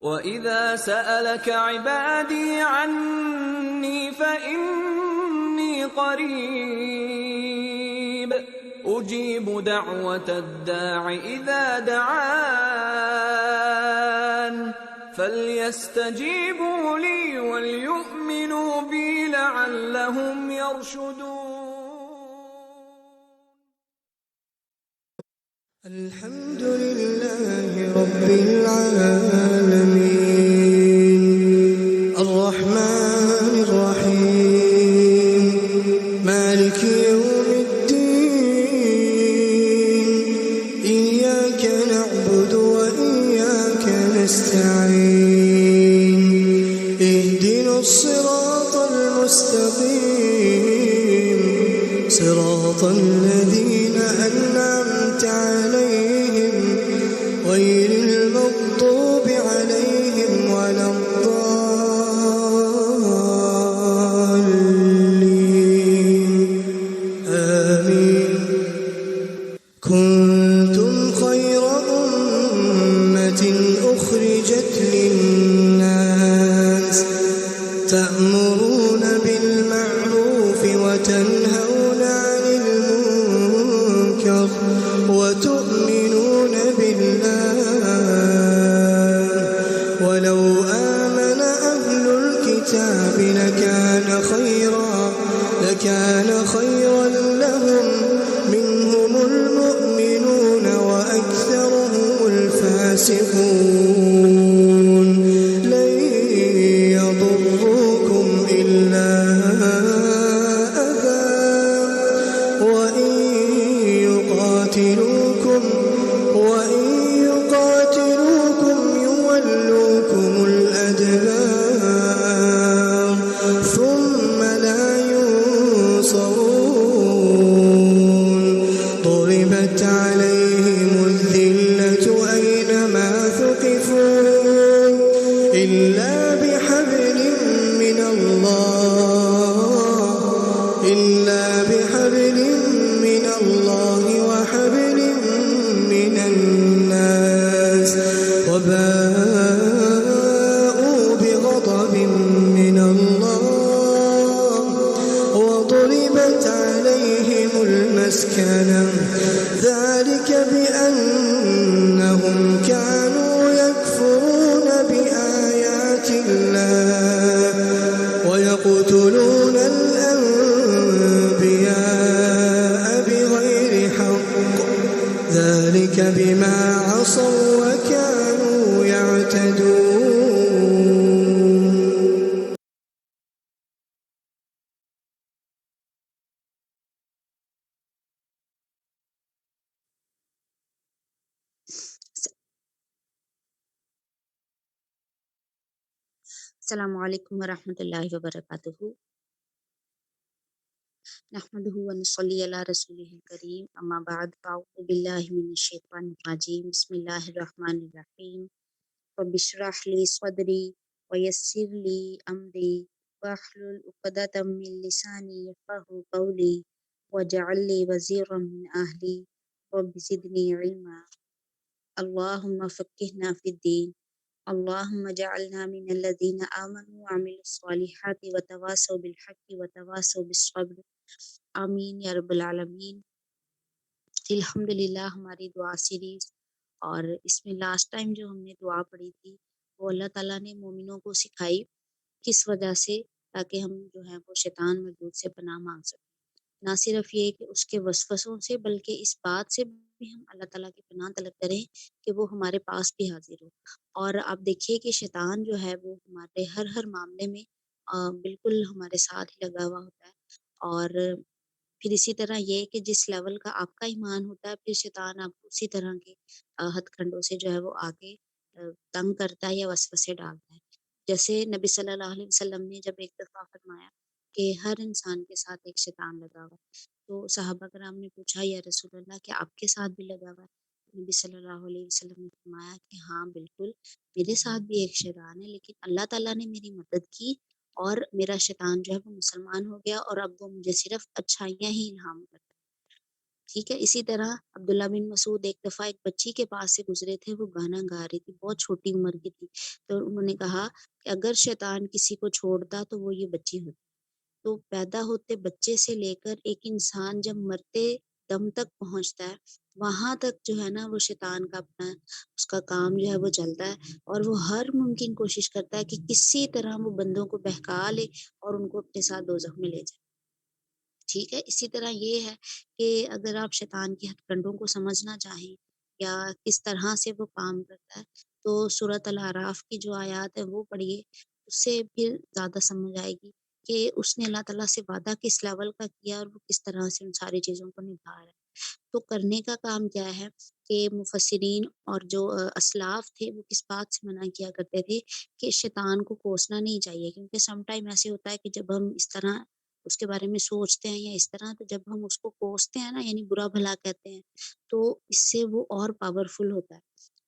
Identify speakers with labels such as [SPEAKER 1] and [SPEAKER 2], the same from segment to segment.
[SPEAKER 1] وَإِذَا سَأَلَكَ عِبَادِي عَنِّي فَإِنِّي قَرِيبٌ أُجِيبُ دَعْوَةَ الدَّاعِ إِذَا دَعَانِ فَلْيَسْتَجِيبُوا لِي وَلْيُؤْمِنُوا بِي لَعَلَّهُمْ يَرْشُدُونَ.
[SPEAKER 2] الحمد لله رب العالمين الرحمن الرحيم مالك يوم الدين إياك نعبد وإياك نستعين اهدنا الصراط المستقيم صراط الذين أنعمت عليهم غير المغضوب عليهم ولا الضالين آمين. كنتم خير أمة أخرجت للناس تأمرون بالمعروف وتنهون عن المنكر وتؤمنون بالله ولو آمن أهل الكتاب لكان خيرا لهم منهم المؤمنون وأكثرهم الفاسقون. لن يضروكم إلا أذى وإن يقاتلوكم يولوكم الأدبار ثم لا ينصرون. ضربت عليهم الذلة أينما ثقفوا إلا بحبل من الله وحبل من الناس وباءوا بغضب من الله وضربت عليهم المسكنة ذلك بأنهم كانوا يكفرون بآيات الله ويقتلون الأنبياء بغير حق ذلك بما عصوا وكانوا يعتدون.
[SPEAKER 3] السلام علیکم ورحمۃ اللہ وبرکاتہ. نحمده ونصلی علی رسولہ الکریم اما بعد فاعوذ باللہ من الشیطان الرجیم بسم اللہ الرحمن الرحیم. رب اشرح لی صدری ویسر لی امری واحلل عقدۃ من لسانی یفقهوا قولی واجعل لی وزیرا من اہلی رب زدنی علما. اللہم فقہنا فی الدین. اللهم اجعلنا من الذين آمنوا وعملوا الصالحات وتواصوا بالحق وتواصوا بالصبر. آمین یا رب العالمین. الحمدللہ ہماری دعا سیریز اور اس میں لاسٹ ٹائم جو ہم نے دعا پڑھی تھی وہ اللہ تعالیٰ نے مومنوں کو سکھائی کس وجہ سے، تاکہ ہم جو ہے وہ شیطان مردود سے پناہ مانگ سکیں. نہ صرف یہ کہ اس کے وسوسوں سے بلکہ اس بات سے بھی ہم اللہ تعالیٰ کی پناہ طلب کریں کہ وہ ہمارے پاس بھی حاضر ہو. اور آپ دیکھیے کہ شیطان جو ہے وہ ہمارے ہر معاملے میں بالکل ہمارے ساتھ ہی لگا ہوا ہوتا ہے. اور پھر اسی طرح یہ کہ جس لیول کا آپ کا ایمان ہوتا ہے پھر شیطان آپ کو اسی طرح کے ہتھ کنڈوں سے جو ہے وہ آگے تنگ کرتا ہے یا وسوسے ڈالتا ہے. جیسے نبی صلی اللہ علیہ وسلم نے جب ایک دفعہ فرمایا کہ ہر انسان کے ساتھ ایک شیطان لگا ہوا ہے، تو صحابہ کرام نے پوچھا یا رسول اللہ کہ آپ کے ساتھ بھی لگا ہوا ہے؟ نبی صلی اللہ علیہ وسلم نے فرمایا کہ ہاں بالکل میرے ساتھ بھی ایک شیطان ہے، لیکن اللہ تعالیٰ نے میری مدد کی اور میرا شیطان جو ہے وہ مسلمان ہو گیا اور اب وہ مجھے صرف اچھائیاں ہی الہام کرتا ہے. ٹھیک ہے، اسی طرح عبداللہ بن مسعود ایک دفعہ ایک بچی کے پاس سے گزرے تھے، وہ گانا گا رہی تھی، بہت چھوٹی عمر کی تھی، تو انہوں نے کہا کہ اگر شیطان کسی کو چھوڑتا تو وہ یہ بچی ہوتی۔ تو پیدا ہوتے بچے سے لے کر ایک انسان جب مرتے دم تک پہنچتا ہے، وہاں تک جو ہے نا وہ شیطان کا اپنا اس کا کام جو ہے وہ چلتا ہے، اور وہ ہر ممکن کوشش کرتا ہے کہ کسی طرح وہ بندوں کو بہکا لے اور ان کو اپنے ساتھ دوزخ میں لے جائے۔ ٹھیک ہے، اسی طرح یہ ہے کہ اگر آپ شیطان کی ہتھ کنڈوں کو سمجھنا چاہیں یا کس طرح سے وہ کام کرتا ہے، تو سورۃ الاعراف کی جو آیات ہے وہ پڑھیے، اس سے پھر زیادہ سمجھ آئے گی کہ اس نے اللہ تعالیٰ سے وعدہ کس لیول کا کیا اور وہ کس طرح سے ان ساری چیزوں کو نبھا رہا ہے۔ تو کرنے کا کام کیا ہے کہ مفسرین اور جو اسلاف تھے وہ کس بات سے منع کیا کرتے تھے کہ شیطان کو کوسنا نہیں چاہیے، کیونکہ سم ٹائم ایسے ہوتا ہے کہ جب ہم اس طرح اس کے بارے میں سوچتے ہیں یا اس طرح، تو جب ہم اس کو کوستے ہیں نا، یعنی برا بھلا کہتے ہیں، تو اس سے وہ اور پاورفل ہوتا ہے۔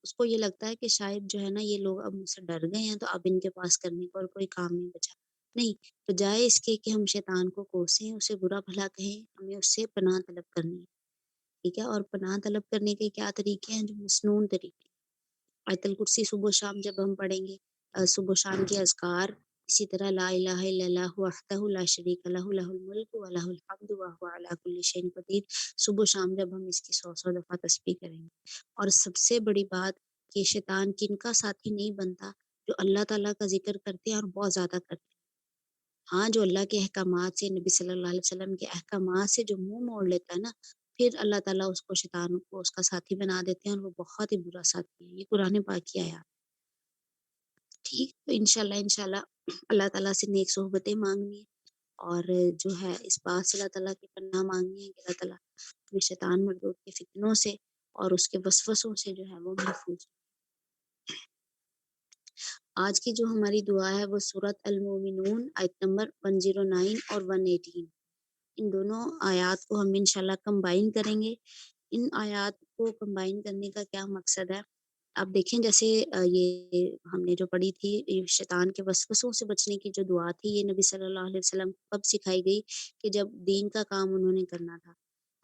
[SPEAKER 3] اس کو یہ لگتا ہے کہ شاید جو ہے نا یہ لوگ اب مجھ سے ڈر گئے ہیں، تو اب ان کے پاس کرنے کو اور کوئی کام نہیں بچا۔ نہیں، بجائے اس کے کہ ہم شیطان کو کوسیں، اسے برا بھلا کہیں، ہمیں اس سے پناہ طلب کرنی ہے، ٹھیک ہے؟ اور پناہ طلب کرنے کے کیا طریقے ہیں؟ جو مسنون طریقے، آیت الکرسی صبح و شام جب ہم پڑھیں گے، صبح و شام کے اذکار، اسی طرح لا الہ الا اللہ وحدہ لا شریک لہ لہ الملک و لہ الحمد وہو علی کل شیء قدیر، صبح و شام جب ہم اس کی 100 دفعہ تسبیح کریں گے۔ اور سب سے بڑی بات کہ شیطان کن کا ساتھی نہیں بنتا؟ جو اللہ تعالیٰ کا ذکر کرتے ہیں اور بہت زیادہ کرتے ہیں۔ ہاں، جو اللہ کے احکامات سے، نبی صلی اللہ علیہ وسلم کے احکامات سے جو منہ موڑ لیتا ہے نا، پھر اللہ تعالیٰ اس کو شیطان کو اس کا ساتھی بنا دیتے ہیں، اور وہ بہت ہی برا ساتھی ہے۔ یہ قرآن پاک کی آیات۔ ٹھیک، تو انشاءاللہ اللہ تعالیٰ سے نیک صحبتیں مانگنی ہے، اور جو ہے اس بات سے اللہ تعالیٰ کی پناہ مانگنی ہے کہ اللہ تعالیٰ ہمیں شیطان مردود کے فتنوں سے اور اس کے وسوسوں سے جو ہے وہ محفوظ۔ آج کی جو ہماری دعا ہے وہ سورۃ المومنون آیت نمبر 109 اور 118، ان دونوں آیات کو ہم انشاءاللہ کمبائن کریں گے۔ ان آیات کو کمبائن کرنے کا کیا مقصد ہے؟ آپ دیکھیں، جیسے یہ ہم نے جو پڑھی تھی، یہ شیطان کے وسوسوں سے بچنے کی جو دعا تھی، یہ نبی صلی اللہ علیہ وسلم کو کب سکھائی گئی؟ کہ جب دین کا کام انہوں نے کرنا تھا،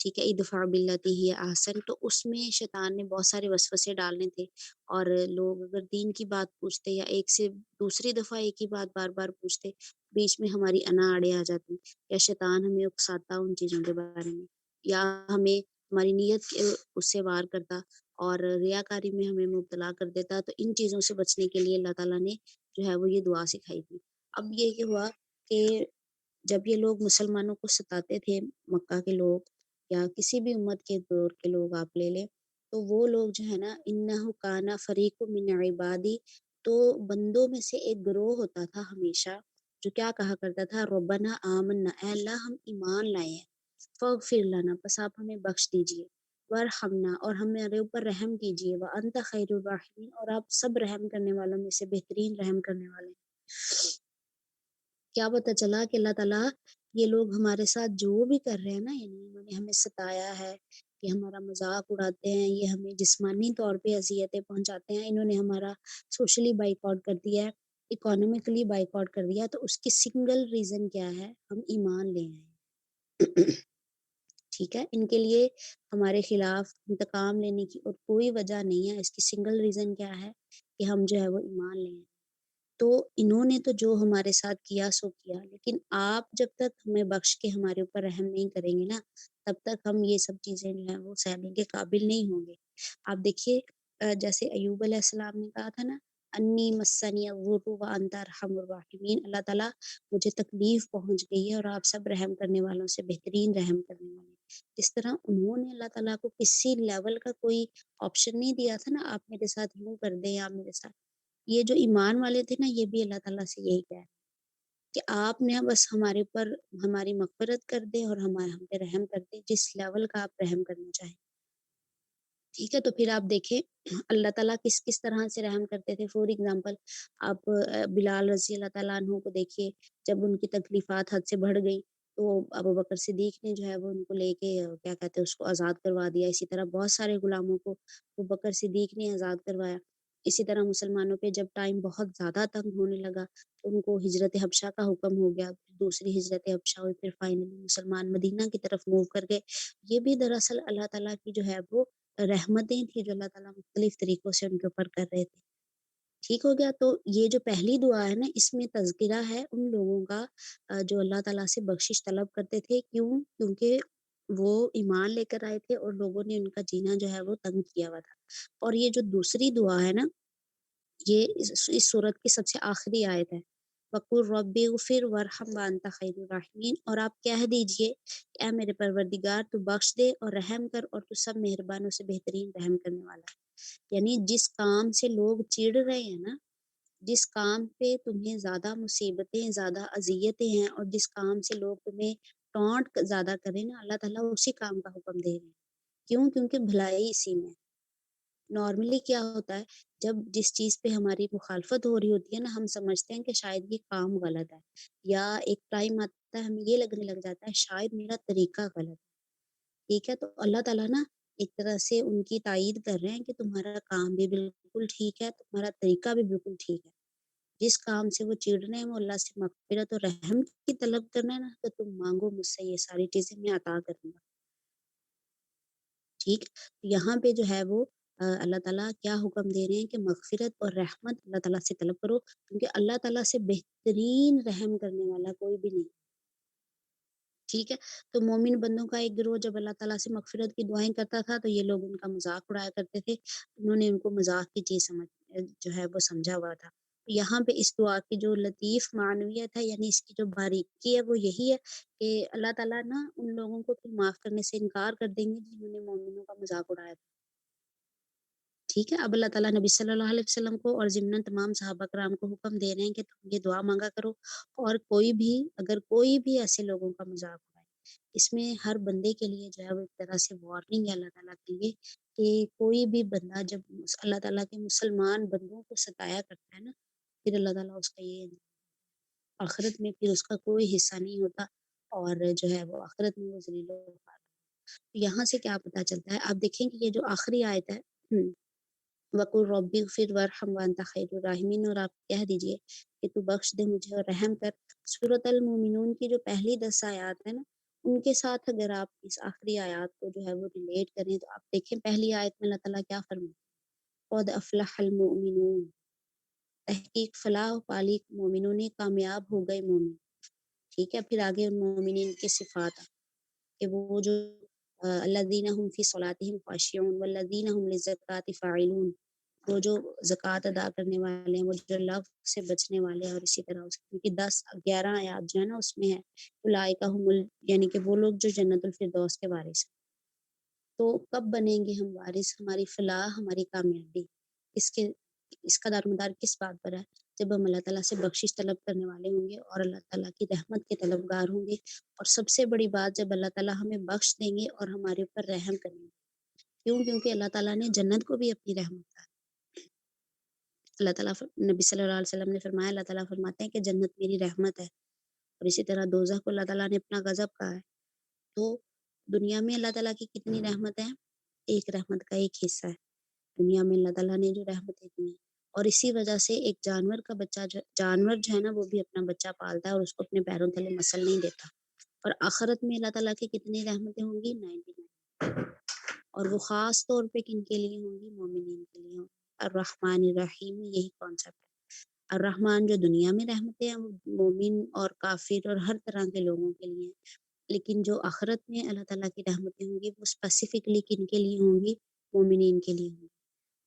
[SPEAKER 3] ٹھیک ہے، ادفع باللتی ہی احسن، تو اس میں شیطان نے بہت سارے وسوسے ڈالنے تھے، اور لوگ اگر دین کی بات پوچھتے یا ایک سے دوسری دفعہ ایک ہی بات بار بار پوچھتے، بیچ میں ہماری انا آڑے آ جاتی، یا شیطان ہمیں اکساتا ان چیزوں کے بارے میں، یا ہمیں ہماری نیت اس سے وار کرتا اور ریاکاری میں ہمیں مبتلا کر دیتا۔ تو ان چیزوں سے بچنے کے لیے اللہ تعالیٰ نے جو ہے وہ یہ دعا سکھائی تھی۔ اب یہ کہ ہوا کہ جب یہ لوگ مسلمانوں کو ستاتے تھے، مکہ کے لوگ یا کسی بھی امت کے دور کے لوگ آپ لے لیں، تو وہ لوگ جو ہے نا، انہ کانا فریق من عبادی، تو بندوں میں سے ایک گروہ ہوتا تھا ہمیشہ، جو کیا کہا کرتا تھا، ربنا آمنا، اے اللہ ہم ایمان لائے ہیں، فاغفر لنا، پس آپ ہمیں بخش دیجئے، وارحمنا، اور ہمارے اوپر رحم کیجئے، وانت خیر الراحمین، اور آپ سب رحم کرنے والوں میں سے بہترین رحم کرنے والے ہیں۔ کیا پتہ چلا کہ اللہ تعالیٰ یہ لوگ ہمارے ساتھ جو بھی کر رہے ہیں نا، یعنی انہوں نے ہمیں ستایا ہے، یہ ہمارا مذاق اڑاتے ہیں، یہ ہمیں جسمانی طور پہ اذیتیں پہنچاتے ہیں، انہوں نے ہمارا سوشلی بائک آؤٹ کر دیا ہے، اکانومکلی بائک آؤٹ کر دیا، تو اس کی سنگل ریزن کیا ہے؟ ہم ایمان لے آئے ہیں۔ ٹھیک ہے، ان کے لیے ہمارے خلاف انتقام لینے کی اور کوئی وجہ نہیں ہے، اس کی سنگل ریزن کیا ہے؟ کہ ہم جو ہے وہ ایمان لے آئے۔ تو انہوں نے تو جو ہمارے ساتھ کیا سو کیا، لیکن آپ جب تک ہمیں بخش کے ہمارے اوپر رحم نہیں کریں گے نا، تب تک ہم یہ سب چیزیں جو ہیں وہ سہنے کے قابل نہیں ہوں گے۔ آپ دیکھیے، جیسے ایوب علیہ السلام نے کہا تھا نا، انی مسنی الضر وانت ارحم الراحمین، اللہ تعالیٰ مجھے تکلیف پہنچ گئی ہے اور آپ سب رحم کرنے والوں سے بہترین رحم کرنے والے ہیں۔ جس طرح انہوں نے اللہ تعالیٰ کو کسی لیول کا کوئی آپشن نہیں دیا تھا نا، آپ میرے ساتھ یوں کر دیں، آپ میرے ساتھ، یہ جو ایمان والے تھے نا، یہ بھی اللہ تعالیٰ سے یہی کہہ رہے ہیں کہ آپ نے بس ہمارے اوپر ہماری مغفرت کر دیں اور ہم پہ رحم کر دیں، جس لیول کا آپ رحم کرنا چاہیں۔ ٹھیک ہے، تو پھر آپ دیکھیں اللہ تعالیٰ کس کس طرح سے رحم کرتے تھے۔ فور ایگزامپل، آپ بلال رضی اللہ تعالیٰ عنہ کو دیکھیے، جب ان کی تکلیفات حد سے بڑھ گئی، تو ابو بکر صدیق نے جو ہے وہ ان کو لے کے کیا کہتے ہیں اس کو آزاد کروا دیا۔ اسی طرح بہت سارے غلاموں کو ابو بکر صدیق نے آزاد کروایا۔ اسی طرح مسلمانوں پہ جب ٹائم بہت زیادہ تنگ ہونے لگا تو ان کو ہجرت حبشہ کا حکم ہو گیا، پھر دوسری ہجرت حبشہ ہوئی، پھر فائنلی مسلمان مدینہ کی طرف موو کر گئے۔ یہ بھی دراصل اللہ تعالیٰ کی جو ہے وہ رحمتیں تھیں جو اللہ تعالیٰ مختلف طریقوں سے ان کے اوپر کر رہے تھے۔ ٹھیک ہو گیا؟ تو یہ جو پہلی دعا ہے نا، اس میں تذکرہ ہے ان لوگوں کا جو اللہ تعالیٰ سے بخشش طلب کرتے تھے۔ کیوں؟ کیونکہ وہ ایمان لے کر آئے تھے اور لوگوں نے ان کا جینا جو ہے وہ تنگ کیا ہوا تھا۔ اور یہ جو دوسری دعا ہے نا، یہ اس سورت کی سب سے آخری آیت ہے، وَقُلْ رَبِّ اغْفِرْ وَارْحَمْ وَأَنْتَ خَيْرُ الرَّاحِمِينَ، اور آپ کہہ دیجئے کہ اے میرے پروردگار تو بخش دے اور رحم کر، اور تو سب مہربانوں سے بہترین رحم کرنے والا ہے۔ یعنی جس کام سے لوگ چڑ رہے ہیں نا، جس کام پہ تمہیں زیادہ مصیبتیں، زیادہ اذیتیں ہیں، اور جس کام سے لوگ تمہیں ٹونٹ زیادہ کریں نا، اللہ تعالیٰ اسی کام کا حکم دے رہے ہیں۔ کیوں؟ کیونکہ بھلائی اسی میں ہے۔ نارملی کیا ہوتا ہے، جب جس چیز پہ ہماری مخالفت ہو رہی ہوتی ہے نا، ہم سمجھتے ہیں کہ شاید یہ کام غلط ہے، یا ایک ٹائم آتا ہے ہمیں یہ لگنے لگ جاتا ہے شاید میرا طریقہ غلط ہے۔ ٹھیک ہے؟ تو اللہ تعالیٰ نا ایک طرح سے ان کی تائید کر رہے ہیں کہ تمہارا کام بھی بالکل ٹھیک ہے، تمہارا طریقہ بھی بالکل ٹھیک ہے۔ جس کام سے وہ چڑ رہے ہیں وہ اللہ سے مغفرت اور رحم کی طلب کرنا ہے نا، تو تم مانگو مجھ سے یہ ساری چیزیں، میں عطا کروں گا۔ ٹھیک؟ یہاں پہ جو ہے وہ اللہ تعالیٰ کیا حکم دے رہے ہیں کہ مغفرت اور رحمت اللہ تعالیٰ سے طلب کرو، کیونکہ اللہ تعالیٰ سے بہترین رحم کرنے والا کوئی بھی نہیں۔ ٹھیک ہے؟ تو مومن بندوں کا ایک گروہ جب اللہ تعالیٰ سے مغفرت کی دعائیں کرتا تھا تو یہ لوگ ان کا مذاق اڑایا کرتے تھے، انہوں نے ان کو مذاق کی چیز جو ہے وہ سمجھا ہوا تھا۔ یہاں پہ اس دعا کی جو لطیف معنویت ہے، یعنی اس کی جو باریکی ہے وہ یہی ہے کہ اللہ تعالیٰ نا ان لوگوں کو پھر معاف کرنے سے انکار کر دیں گے جنہوں نے مومنوں کا مذاق اڑایا تھا۔ ٹھیک ہے؟ اب اللہ تعالیٰ نبی صلی اللہ علیہ وسلم کو اور ضمناً تمام صحابہ کرام کو حکم دے رہے ہیں کہ تم یہ دعا مانگا کرو، اور اگر کوئی بھی ایسے لوگوں کا مذاق اڑائے، اس میں ہر بندے کے لیے جو ہے وہ ایک طرح سے وارننگ ہے اللہ تعالیٰ کے لیے کہ کوئی بھی بندہ جب اللہ تعالیٰ کے مسلمان بندوں کو ستایا کرتا ہے نا، پھر اللہ تعالیٰ اس کا یہ آخرت میں پھر اس کا کوئی حصہ نہیں ہوتا، اور جو ہے وہ آخرت میں وہ ذلیل و خوار۔ یہاں سے کیا پتہ چلتا ہے؟ آپ دیکھیں کہ یہ جو آخری آیت ہے، وَقُلْ رَبِّ اغْفِرْ وَارْحَمْ وَأَنْتَ خَيْرُ الرَّاحِمِينَ، اور آپ کہہ دیجئے کہ تو بخش دے مجھے اور رحم کر۔ سورۃ المومنون کی جو پہلی 10 آیات ہیں نا، ان کے ساتھ اگر آپ اس آخری آیات کو جو ہے وہ ریلیٹ کریں تو آپ دیکھیں پہلی آیت میں اللہ تعالیٰ کیا فرماتے ہیں، قَدْ أَفْلَحَ الْمُؤْمِنُونَ، تحقیق فلاح پالی، مومنوں نے، کامیاب ہو گئے مومن۔ ٹھیک ہے؟ پھر آگے ان مومنین کی صفات کہ وہ جو الذین هم فی صلاتہم خاشعون والذین هم للزکاۃ فاعلون، وہ جو زکوٰۃ ادا کرنے والے ہیں، وہ جو لغو سے بچنے والے ہیں، اور اسی طرح اس کی 10-11 آیات جو ہے نا اس میں ہے اولئک هم یعنی کہ وہ لوگ جو جنت الفردوس کے وارث ہیں۔ تو کب بنیں گے ہم وارث؟ ہماری فلاح، ہماری کامیابی اس کا دار مدار کس بات پر ہے؟ جب ہم اللہ تعالیٰ سے بخشش طلب کرنے والے ہوں گے اور اللہ تعالیٰ کی رحمت کے طلبگار ہوں گے، اور سب سے بڑی بات جب اللہ تعالیٰ ہمیں بخش دیں گے اور ہمارے اوپر رحم کریں گے۔ کیوں؟ کیونکہ اللہ تعالیٰ نے جنت کو بھی اپنی رحمت کا، اللہ تعالیٰ نبی صلی اللہ علیہ وسلم نے فرمایا، اللہ تعالیٰ فرماتے ہیں کہ جنت میری رحمت ہے، اور اسی طرح دوزخ کو اللہ تعالیٰ نے اپنا غضب کہا ہے۔ تو دنیا میں اللہ تعالیٰ کی کتنی رحمت ہے؟ ایک رحمت کا ایک حصہ ہے دنیا میں اللہ تعالیٰ نے جو رحمتیں دی ہیں، اور اسی وجہ سے ایک جانور کا بچہ جانور جو ہے نا وہ بھی اپنا بچہ پالتا ہے اور اس کو اپنے پیروں تلے مسل نہیں دیتا۔ اور آخرت میں اللہ تعالیٰ کی کتنی رحمتیں ہوں گی؟ 99، اور وہ خاص طور پہ کن کے لیے ہوں گی؟ مومنین کے لیے ہوں گی۔ الرحمن الرحیم، یہی کانسیپٹ ہے۔ الرحمن جو دنیا میں رحمتیں ہیں وہ مومن اور کافر اور ہر طرح کے لوگوں کے لیے ہیں، لیکن جو آخرت میں اللہ تعالیٰ کی رحمتیں ہوں گی وہ اسپیسیفکلی کن کے لیے ہوں گی؟ مومنین کے لیے ہوں گی۔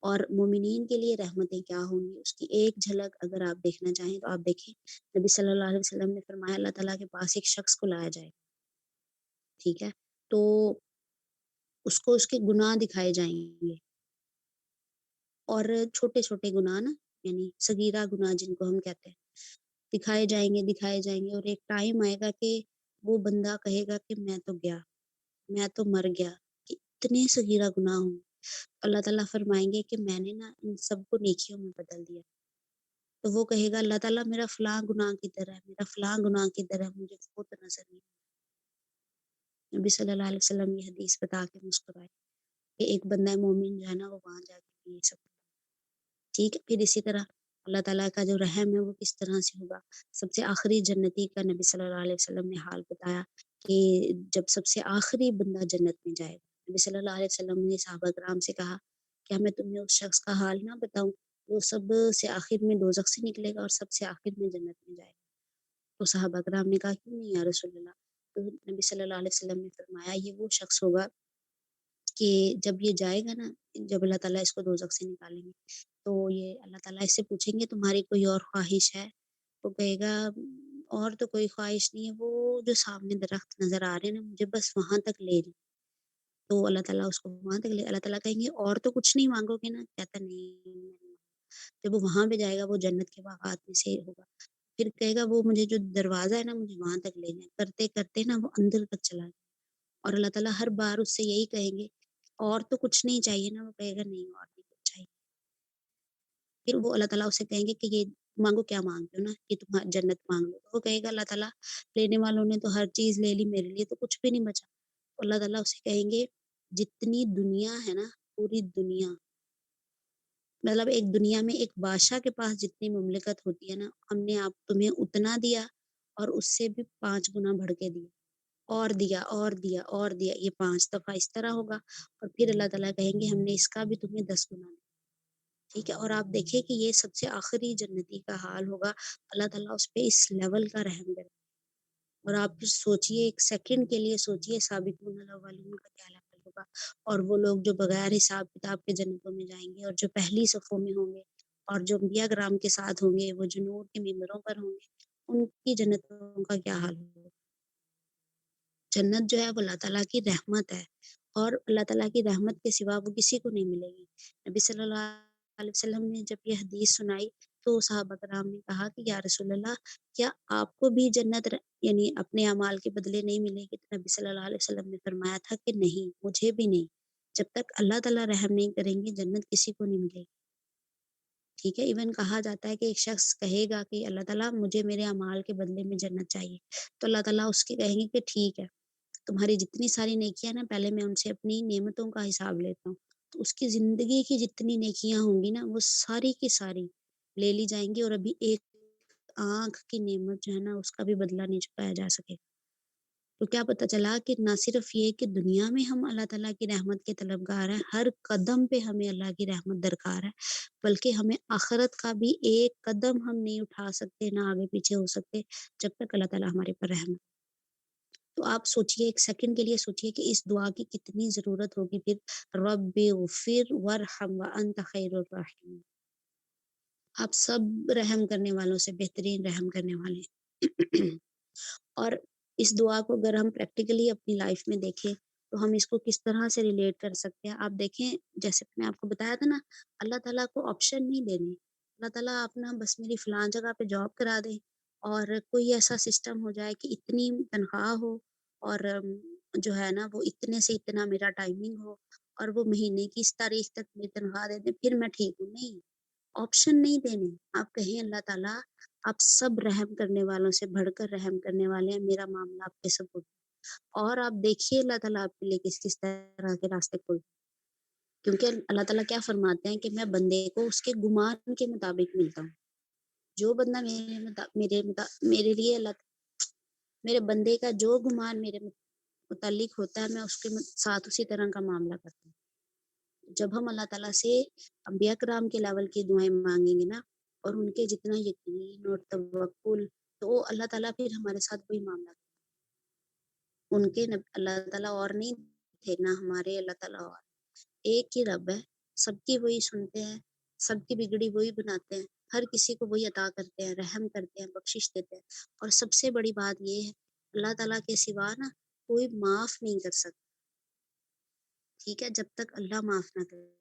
[SPEAKER 3] اور مومنین کے لیے رحمتیں کیا ہوں گی اس کی ایک جھلک اگر آپ دیکھنا چاہیں تو آپ دیکھیں، نبی صلی اللہ علیہ وسلم نے فرمایا اللہ تعالیٰ کے پاس ایک شخص کو لایا جائے، ٹھیک ہے؟ تو اس کو اس کے گناہ دکھائے جائیں گے، اور چھوٹے چھوٹے گناہ نا، یعنی صغیرہ گناہ جن کو ہم کہتے ہیں، دکھائے جائیں گے، اور ایک ٹائم آئے گا کہ وہ بندہ کہے گا کہ میں تو مر گیا، کہ اتنے صغیرہ گناہ ہوں۔ اللہ تعالیٰ فرمائیں گے کہ میں نے نا ان سب کو نیکیوں میں بدل دیا۔ تو وہ کہے گا اللہ تعالیٰ میرا فلاں گناہ کدھر ہے، میرا فلاں گناہ کدھر ہے، مجھے وہ تو نظر نہیں۔ نبی صلی اللہ علیہ وسلم یہ حدیث بتا کے مسکرائے کہ ایک بندہ مومن جو ہے نا وہ وہاں جا کے یہ سب، ٹھیک ہے، پھر اسی طرح اللہ تعالیٰ کا جو رحم ہے وہ کس طرح سے ہوگا۔ سب سے آخری جنتی کا نبی صلی اللہ علیہ وسلم نے حال بتایا کہ جب سب سے آخری بندہ جنت میں جائے گا، نبی صلی اللہ علیہ وسلم نے صحابہ کرام سے کہا کیا میں تمہیں اس شخص کا حال نہ بتاؤں، وہ سب سے آخر میں دوزخ سے نکلے گا اور سب سے آخر میں جنت میں جائے گا۔ تو صحابہ کرام نے کہا کیوں نہیں یا رسول اللہ؟ تو نبی صلی اللہ علیہ وسلم نے فرمایا یہ وہ شخص ہوگا کہ جب یہ جائے گا نا، جب اللہ تعالیٰ اس کو دوزخ سے نکالیں گے تو یہ اللہ تعالیٰ اس سے پوچھیں گے تمہاری کوئی اور خواہش ہے؟ وہ کہے گا اور تو کوئی خواہش نہیں ہے، وہ جو سامنے درخت نظر آ رہے ہیں نا مجھے بس وہاں تک لے جائیں۔ تو اللہ تعالیٰ اس کو وہاں تک لے، اللہ تعالیٰ کہیں گے اور تو کچھ نہیں مانگو گے نا؟ کہتا نہیں۔ جب وہ وہاں پہ جائے گا وہ جنت کے باغات میں سے ہوگا، پھر کہے گا وہ مجھے جو دروازہ ہے نا مجھے وہاں تک لے جائیں، کرتے کرتے نا وہ اندر تک چلا جائے اور اللہ تعالیٰ ہر بار اس سے یہی کہیں گے اور تو کچھ نہیں چاہیے نا؟ وہ کہے گا نہیں اور نہیں کچھ چاہیے۔ پھر وہ اللہ تعالیٰ اسے کہیں گے کہ یہ مانگو کیا مانگتے ہو نا، کہ تم جنت مانگ لو۔ وہ کہے گا اللہ تعالیٰ لینے والوں نے تو ہر چیز لے لی، میرے لیے تو کچھ بھی نہیں بچا۔ اللہ تعالیٰ اسے کہیں گے جتنی دنیا ہے نا، پوری دنیا، مطلب ایک دنیا میں ایک بادشاہ کے پاس جتنی مملکت ہوتی ہے نا، ہم نے آپ تمہیں اتنا دیا اور اس سے بھی 5 گنا بڑھ کے دیا، اور دیا اور دیا اور دیا، یہ 5 دفعہ اس طرح ہوگا اور پھر اللہ تعالیٰ کہیں گے ہم نے اس کا بھی تمہیں 10 گنا دیا۔ ٹھیک ہے، اور آپ دیکھیں کہ یہ سب سے آخری جنتی کا حال ہوگا، اللہ تعالیٰ اس پہ اس لیول کا رحم کرے۔ اور آپ پھر سوچئے، ایک سیکنڈ کے لیے سوچئے سابقون الاولون کا کیا لیول ہوگا، اور وہ لوگ جو بغیر حساب کتاب کے جنتوں میں جائیں گے اور جو پہلی صفوں میں ہوں گے اور جو انبیاء کرام کے ساتھ ہوں گے، وہ جو نور کے ممبروں پر ہوں گے، ان کی جنتوں کا کیا حال ہوگا۔ جنت جو ہے وہ اللہ تعالیٰ کی رحمت ہے، اور اللہ تعالیٰ کی رحمت کے سوا وہ کسی کو نہیں ملے گی۔ نبی صلی اللہ علیہ وسلم نے جب یہ حدیث سنائی تو صحابہ کرام نے کہا کہ یا رسول اللہ کیا آپ کو بھی جنت یعنی اپنے اعمال کے بدلے نہیں ملے گی؟ تو نبی صلی اللہ علیہ وسلم نے فرمایا تھا کہ نہیں، مجھے بھی نہیں، جب تک اللہ تعالیٰ رحم نہیں کریں گے جنت کسی کو نہیں ملے گی۔ ٹھیک ہے، ایون کہا جاتا ہے کہ ایک شخص کہے گا کہ اللہ تعالیٰ مجھے میرے اعمال کے بدلے میں جنت چاہیے، تو اللہ تعالیٰ اس کے کہیں گے کہ ٹھیک ہے، تمہاری جتنی ساری نیکیاں نا پہلے میں ان سے اپنی نعمتوں کا حساب لیتا ہوں، تو اس کی زندگی کی جتنی نیکیاں ہوں گی نا وہ ساری کی ساری لے لی جائیں گی، اور ابھی ایک آنکھ کی نعمت جو ہے نا اس کا بھی بدلہ نہیں چکایا جا سکے۔ تو کیا پتہ چلا کہ نہ صرف یہ کہ دنیا میں ہم اللہ تعالیٰ کی رحمت کے طلبگار ہیں، ہر قدم پہ ہمیں اللہ کی رحمت درکار ہے، بلکہ ہمیں آخرت کا بھی ایک قدم ہم نہیں اٹھا سکتے، نہ آگے پیچھے ہو سکتے جب تک اللہ تعالیٰ ہمارے پر رحم۔ تو آپ سوچئے، ایک سیکنڈ کے لیے سوچئے کہ اس دعا کی کتنی ضرورت ہوگی پھر، رب اغفر وارحم وانت خیر الراحمین۔ آپ سب رحم کرنے والوں سے بہترین رحم کرنے والے ہیں۔ اور اس دعا کو اگر ہم پریکٹیکلی اپنی لائف میں دیکھیں تو ہم اس کو کس طرح سے ریلیٹ کر سکتے ہیں۔ آپ دیکھیں، جیسے میں آپ کو بتایا تھا نا، اللہ تعالیٰ کو آپشن نہیں دینے، اللہ تعالیٰ اپنا بس میری فلاں جگہ پہ جاب کرا دے اور کوئی ایسا سسٹم ہو جائے کہ اتنی تنخواہ ہو اور جو ہے نا وہ اتنے سے اتنا میرا ٹائمنگ ہو اور وہ مہینے کی اس تاریخ تک میری تنخواہ دے دیں، پھر میں ٹھیک ہوں۔ نہیں، آپشن نہیں دینے، آپ کہیں اللہ تعالیٰ آپ سب رحم کرنے والوں سے بڑھ کر رحم کرنے والے ہیں، میرا معاملہ آپ کے سپرد ہے۔ اور آپ دیکھیے اللہ تعالیٰ آپ کے لیے کس کس طرح کے راستے کھول، کیونکہ اللہ تعالیٰ کیا فرماتے ہیں کہ میں بندے کو اس کے گمان کے مطابق ملتا ہوں۔ جو بندہ میرے لیے اللہ میرے بندے کا جو گمان میرے متعلق ہوتا ہے میں اس کے ساتھ اسی طرح کا معاملہ کرتا ہوں۔ جب ہم اللہ تعالیٰ سے انبیاء کرام کے لیول کی دعائیں مانگیں گے نا اور ان کے جتنا یقین اور توکل، تو اللہ تعالیٰ پھر ہمارے ساتھ وہی معاملہ کرتا ہے۔ ان کے اللہ تعالیٰ اور نہیں تھے نہ ہمارے اللہ تعالیٰ اور، ایک ہی رب ہے، سب کی وہی سنتے ہیں، سب کی بگڑی وہی بناتے ہیں، ہر کسی کو وہی عطا کرتے ہیں، رحم کرتے ہیں، بخشش دیتے ہیں۔ اور سب سے بڑی بات یہ ہے اللہ تعالیٰ کے سوا نا کوئی معاف نہیں کر سکتا۔ ٹھیک ہے، جب تک اللہ معاف نہ کرے۔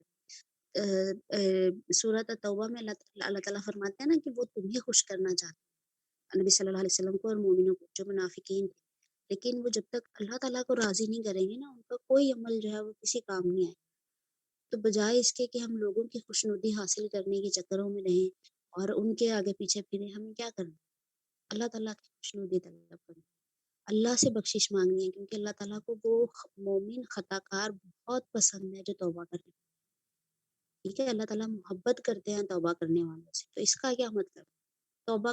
[SPEAKER 3] سورۃ توبہ میں اللہ تعالیٰ فرماتے ہیں نا کہ وہ تمہیں خوش کرنا چاہتے ہیں، نبی صلی اللہ علیہ وسلم کو اور مومنوں کو جو منافقین تھے، لیکن وہ جب تک اللہ تعالیٰ کو راضی نہیں کریں گے نا ان کا کوئی عمل جو ہے وہ کسی کام نہیں آئے۔ تو بجائے اس کے کہ ہم لوگوں کی خوشنودی حاصل کرنے کے چکروں میں رہیں اور ان کے آگے پیچھے پھریں، ہمیں کیا کرنا؟ اللہ تعالیٰ کی خوشنودی طلب کرنی، اللہ سے بخشش مانگنی ہے، کیونکہ اللہ تعالیٰ کو وہ مومن خطا کار بہت پسند ہے جو توبہ کرے۔ ٹھیک ہے؟ اللہ تعالیٰ محبت کرتے ہیں توبہ کرنے والوں سے، تو اس کا کیا مطلب؟ توبہ